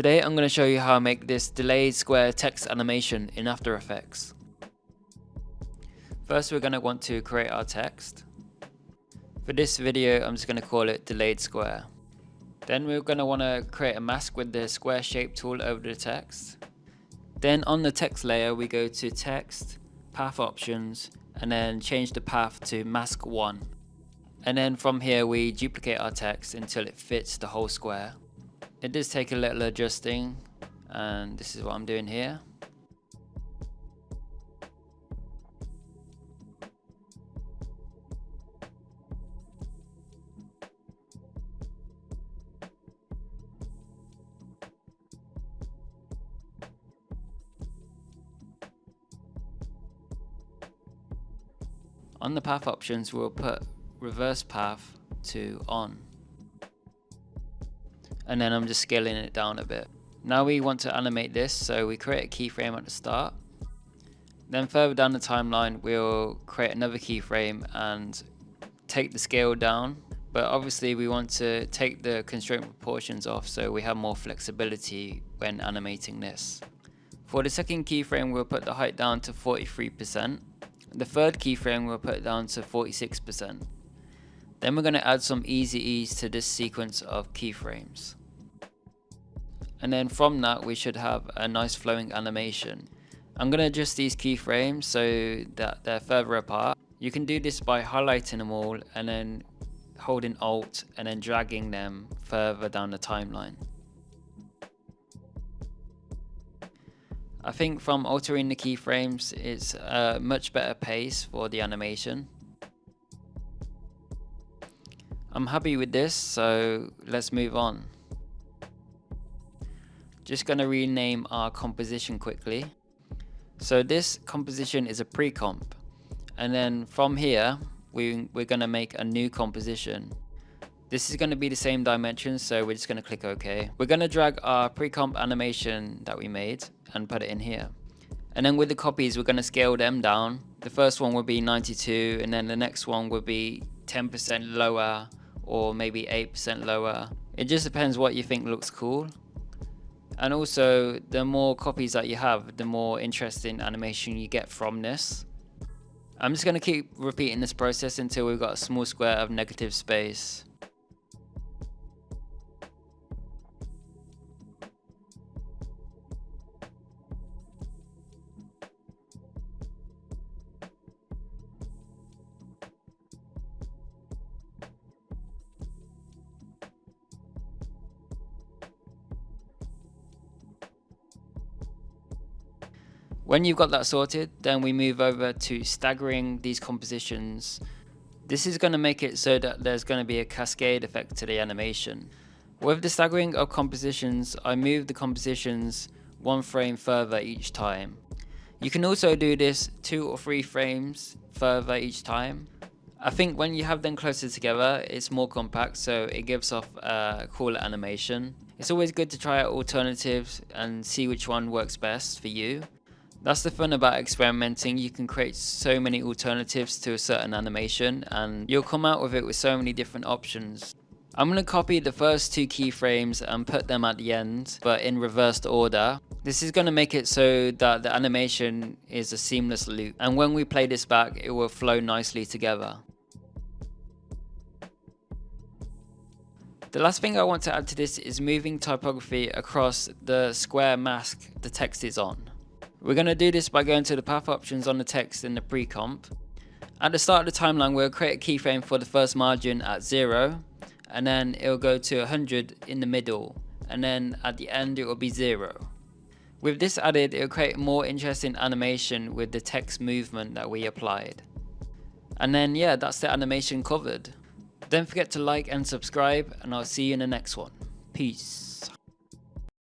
Today I'm going to show you how I make this delayed square text animation in After Effects. First we're going to want to create our text. For this video I'm just going to call it delayed square. Then we're going to want to create a mask with the square shape tool over the text. Then on the text layer we go to text, path options, and then change the path to mask 1. And then from here we duplicate our text until it fits the whole square. It does take a little adjusting, and this is what I'm doing here. On the path options we'll put reverse path to on. And then I'm just scaling it down a bit. Now we want to animate this, so we create a keyframe at the start. Then further down the timeline we'll create another keyframe and take the scale down. But obviously we want to take the constraint proportions off so we have more flexibility when animating this. For the second keyframe we'll put the height down to 43%. The third keyframe we'll put it down to 46%. Then we're going to add some easy ease to this sequence of keyframes. And then from that we should have a nice flowing animation. I'm going to adjust these keyframes so that they're further apart. You can do this by highlighting them all and then holding Alt and then dragging them further down the timeline. I think from altering the keyframes it's a much better pace for the animation. I'm happy with this, so let's move on. Just going to rename our composition quickly. So this composition is a pre-comp, and then from here we're going to make a new composition. This is going to be the same dimensions, so we're just going to click OK. We're going to drag our pre-comp animation that we made and put it in here. And then with the copies we're going to scale them down. The first one will be 92, and then the next one will be 10% lower or maybe 8% lower. It just depends what you think looks cool. And also the more copies that you have, the more interesting animation you get from this. I'm just going to keep repeating this process until we've got a small square of negative space. When you've got that sorted, then we move over to staggering these compositions. This is going to make it so that there's going to be a cascade effect to the animation. With the staggering of compositions, I move the compositions 1 frame further each time. You can also do this 2 or 3 frames further each time. I think when you have them closer together, it's more compact, so it gives off a cooler animation. It's always good to try out alternatives and see which one works best for you. That's the fun about experimenting. You can create so many alternatives to a certain animation and you'll come out with it with so many different options. I'm going to copy the first 2 keyframes and put them at the end, but in reversed order. This is going to make it so that the animation is a seamless loop, and when we play this back it will flow nicely together. The last thing I want to add to this is moving typography across the square mask the text is on. We're going to do this by going to the path options on the text in the pre-comp. At the start of the timeline we'll create a keyframe for the first margin at 0, and then it will go to 100 in the middle, and then at the end it will be 0. With this added it will create more interesting animation with the text movement that we applied. And then yeah, that's the animation covered. Don't forget to like and subscribe, and I'll see you in the next one. Peace.